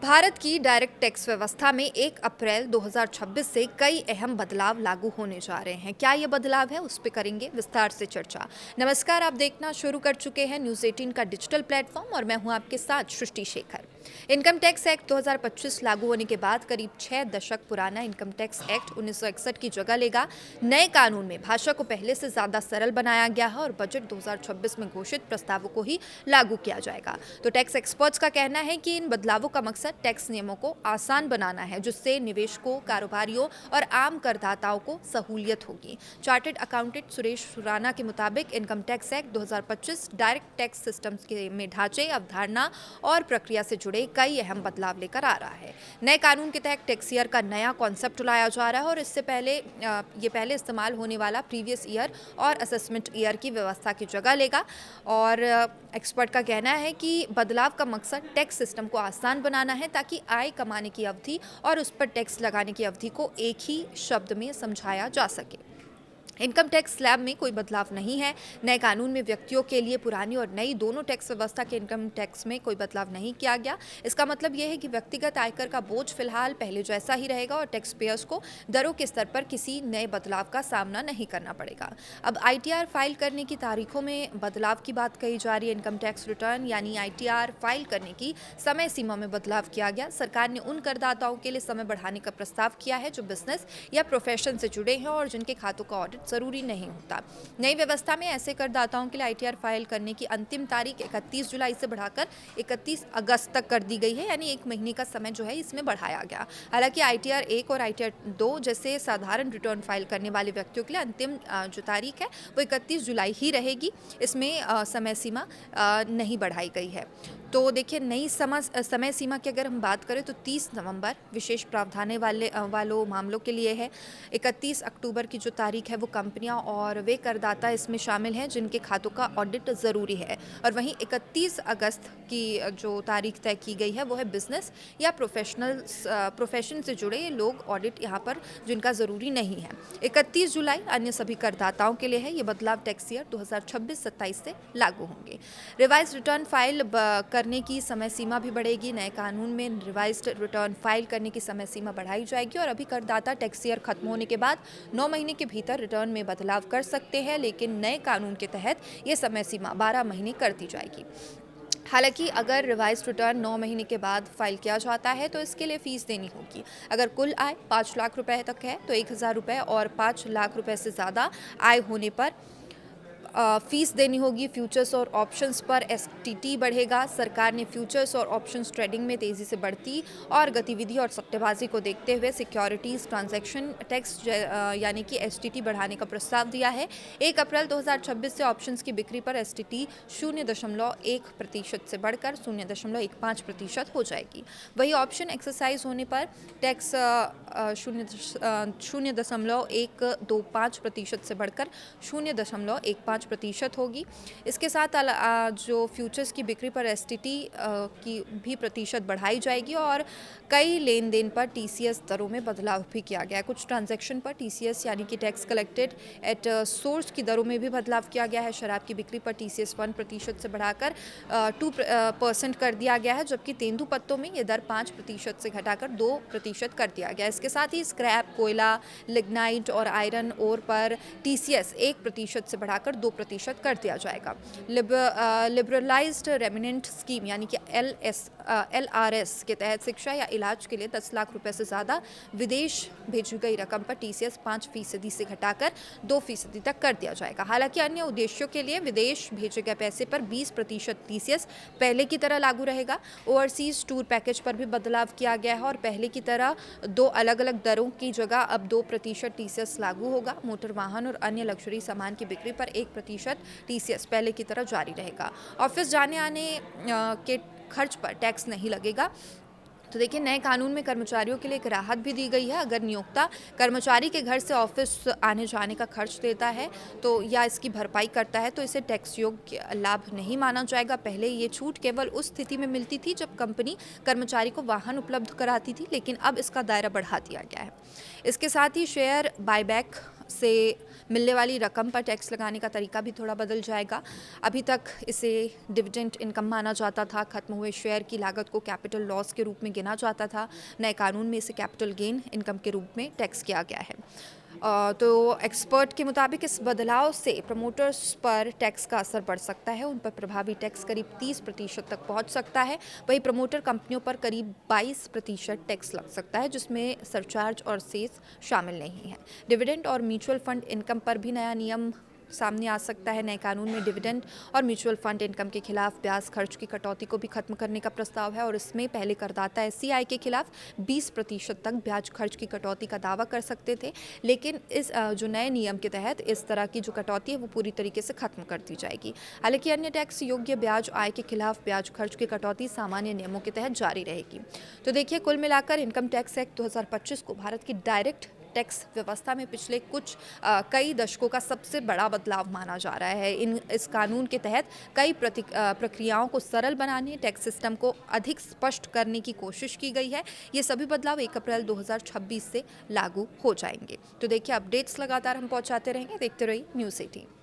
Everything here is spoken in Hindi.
भारत की डायरेक्ट टैक्स व्यवस्था में 1 अप्रैल 2026 से कई अहम बदलाव लागू होने जा रहे हैं। क्या ये बदलाव है, उस पर करेंगे विस्तार से चर्चा। नमस्कार, आप देखना शुरू कर चुके हैं न्यूज़ 18 का डिजिटल प्लेटफॉर्म और मैं हूं आपके साथ सृष्टि शेखर। इनकम टैक्स एक्ट 2025 लागू होने के बाद करीब 6 दशक पुराना इनकम टैक्स एक्ट 1961 की जगह लेगा। नए कानून में भाषा को पहले से ज़्यादा सरल बनाया गया है और बजट 2026 में घोषित प्रस्तावों को ही लागू किया जाएगा। तो टैक्स एक्सपर्ट्स का कहना है कि इन बदलावों का मकसद टैक्स नियमों को आसान बनाना है, जिससे निवेशकों, कारोबारियों और आम करदाताओं को सहूलियत होगी। चार्टर्ड अकाउंटेंट सुरेश राणा के मुताबिक income tax act 2025 direct tax systems के में ढांचे, अवधारणा और प्रक्रिया से जुड़े कई अहम बदलाव लेकर आ रहा है। नए कानून के तहत टैक्स ईयर का नया कॉन्सेप्ट लाया जा रहा है और इससे पहले इस्तेमाल होने वाला प्रीवियस ईयर और असेसमेंट ईयर की व्यवस्था की जगह लेगा। और एक्सपर्ट का कहना है कि बदलाव का मकसद टैक्स सिस्टम को आसान बनाना है, ताकि आय कमाने की अवधि और उस पर टैक्स लगाने की अवधि को एक ही शब्द में समझाया जा सके। इनकम टैक्स स्लैब में कोई बदलाव नहीं है। नए कानून में व्यक्तियों के लिए पुरानी और नई दोनों टैक्स व्यवस्था के इनकम टैक्स में कोई बदलाव नहीं किया गया। इसका मतलब यह है कि व्यक्तिगत आयकर का बोझ फिलहाल पहले जैसा ही रहेगा और टैक्स पेयर्स को दरों के स्तर पर किसी नए बदलाव का सामना नहीं करना पड़ेगा। अब ITR फाइल करने की तारीखों में बदलाव की बात कही जा रही है। इनकम टैक्स रिटर्न यानी ITR फाइल करने की समय सीमा में बदलाव किया गया। सरकार ने उन करदाताओं के लिए समय बढ़ाने का प्रस्ताव किया है जो बिजनेस या प्रोफेशन से जुड़े हैं और जिनके खातों का ऑडिट जरूरी नहीं होता। नई व्यवस्था में ऐसे करदाताओं के लिए ITR फाइल करने की अंतिम तारीख 31 जुलाई से बढ़ाकर 31 अगस्त तक कर दी गई है, यानी एक महीने का समय जो है इसमें बढ़ाया गया। हालांकि ITR 1 और ITR 2 जैसे साधारण रिटर्न फाइल करने वाले व्यक्तियों के लिए अंतिम जो तारीख है वो 31 जुलाई ही रहेगी। इसमें समय सीमा नहीं बढ़ाई गई है। तो देखिए, नई समय सीमा की अगर हम बात करें तो 30 नवंबर विशेष प्रावधान वालों मामलों के लिए है। 31 अक्टूबर की जो तारीख है वो कंपनियां और वे करदाता इसमें शामिल हैं जिनके खातों का ऑडिट ज़रूरी है। और वहीं 31 अगस्त की जो तारीख तय की गई है वो है बिजनेस या प्रोफेशन से जुड़े लोग ऑडिट यहाँ पर जिनका ज़रूरी नहीं है। 31 जुलाई अन्य सभी करदाताओं के लिए है। ये बदलाव टैक्स ईयर 2026-27 से लागू होंगे। रिवाइज रिटर्न फाइल करने की समय सीमा भी बढ़ेगी। नए कानून में रिवाइज्ड रिटर्न फाइल करने की समय सीमा बढ़ाई जाएगी और अभी करदाता टैक्स ईयर खत्म होने के बाद 9 महीने के भीतर रिटर्न में बदलाव कर सकते हैं, लेकिन नए कानून के तहत ये समय सीमा 12 महीने कर दी जाएगी। हालांकि अगर रिवाइज रिटर्न 9 महीने के बाद फाइल किया जाता है तो इसके लिए फीस देनी होगी। अगर कुल आय 5 लाख रुपए तक है तो 1,000 रुपये और 5 लाख रुपए से ज़्यादा आय होने पर फीस देनी होगी। फ्यूचर्स और ऑप्शंस पर STT बढ़ेगा। सरकार ने फ्यूचर्स और ऑप्शंस ट्रेडिंग में तेज़ी से बढ़ती और गतिविधि और सट्टेबाजी को देखते हुए सिक्योरिटीज़ ट्रांजैक्शन टैक्स यानी कि STT बढ़ाने का प्रस्ताव दिया है। 1 अप्रैल 2026 से ऑप्शंस की बिक्री पर STT 0.1% से बढ़कर 0.15% हो जाएगी। वही ऑप्शन एक्सरसाइज होने पर टैक्स 0.125% से बढ़कर 0.15% होगी। इसके साथ जो फ्यूचर्स की बिक्री पर STT की भी प्रतिशत बढ़ाई जाएगी और कई लेन देन पर TCS दरों में बदलाव भी किया गया है। कुछ ट्रांजैक्शन पर TCS यानी कि टैक्स कलेक्टेड एट सोर्स की दरों में भी बदलाव किया गया है। शराब की बिक्री पर TCS 1% से बढ़ाकर 2% कर दिया गया है, जबकि तेंदुपत्तों में ये दर 5% से घटाकर 2% कर दिया गया है। इसके साथ ही स्क्रैप, कोयला, लिग्नाइट और आयरन ओर पर TCS 1% से बढ़ाकर 2% कर दिया जाएगा। लिबरलाइज्ड रेमिनेंट स्कीम यानी कि LRS के तहत शिक्षा या इलाज के लिए 10 लाख रुपए से ज़्यादा विदेश भेजी गई रकम पर TCS 5% से घटाकर 2% तक कर दिया जाएगा। हालांकि अन्य उद्देश्यों के लिए विदेश भेजे गए पैसे पर 20% TCS पहले की तरह लागू रहेगा। ओवरसीज टूर पैकेज पर भी बदलाव किया गया है और पहले की तरह 2 अलग अलग दरों की जगह अब 2% TCS लागू होगा। मोटर वाहन और अन्य लग्जरी सामान की बिक्री पर 1% TCS पहले की तरह जारी रहेगा। ऑफिस जाने आने के खर्च पर टैक्स नहीं लगेगा। तो देखिए, नए कानून में कर्मचारियों के लिए एक राहत भी दी गई है। अगर नियोक्ता कर्मचारी के घर से ऑफिस आने जाने का खर्च देता है तो या इसकी भरपाई करता है तो इसे टैक्स योग्य लाभ नहीं माना जाएगा। पहले ये छूट केवल उस स्थिति में मिलती थी जब कंपनी कर्मचारी को वाहन उपलब्ध कराती थी, लेकिन अब इसका दायरा बढ़ा दिया गया है। इसके साथ ही शेयर बायबैक से मिलने वाली रकम पर टैक्स लगाने का तरीका भी थोड़ा बदल जाएगा। अभी तक इसे डिविडेंड इनकम माना जाता था, खत्म हुए शेयर की लागत को कैपिटल लॉस के रूप में गिना जाता था। नए कानून में इसे कैपिटल गेन इनकम के रूप में टैक्स किया गया है। तो एक्सपर्ट के मुताबिक इस बदलाव से प्रमोटर्स पर टैक्स का असर बढ़ सकता है। उन पर प्रभावी टैक्स करीब 30% तक पहुंच सकता है। वहीं प्रमोटर कंपनियों पर करीब 22% टैक्स लग सकता है, जिसमें सरचार्ज और सेस शामिल नहीं है। डिविडेंड और म्यूचुअल फंड इनकम पर भी नया नियम सामने आ सकता है। नए कानून में डिविडेंड और म्यूचुअल फंड इनकम के खिलाफ ब्याज खर्च की कटौती को भी खत्म करने का प्रस्ताव है और इसमें पहले करदाता एससीआई के खिलाफ 20% तक ब्याज खर्च की कटौती का दावा कर सकते थे, लेकिन इस जो नए नियम के तहत इस तरह की जो कटौती है वो पूरी तरीके से खत्म कर दी जाएगी। हालांकि अन्य टैक्स योग्य ब्याज आय के खिलाफ ब्याज खर्च की कटौती सामान्य नियमों के तहत जारी रहेगी। तो देखिए, कुल मिलाकर इनकम टैक्स एक्ट 2025 को भारत की डायरेक्ट टैक्स व्यवस्था में पिछले कई दशकों का सबसे बड़ा बदलाव माना जा रहा है। इस कानून के तहत कई प्रक्रियाओं को सरल बनाने, टैक्स सिस्टम को अधिक स्पष्ट करने की कोशिश की गई है। ये सभी बदलाव 1 अप्रैल 2026 से लागू हो जाएंगे। तो देखिए, अपडेट्स लगातार हम पहुंचाते रहेंगे। देखते रहिए न्यूज़ 18।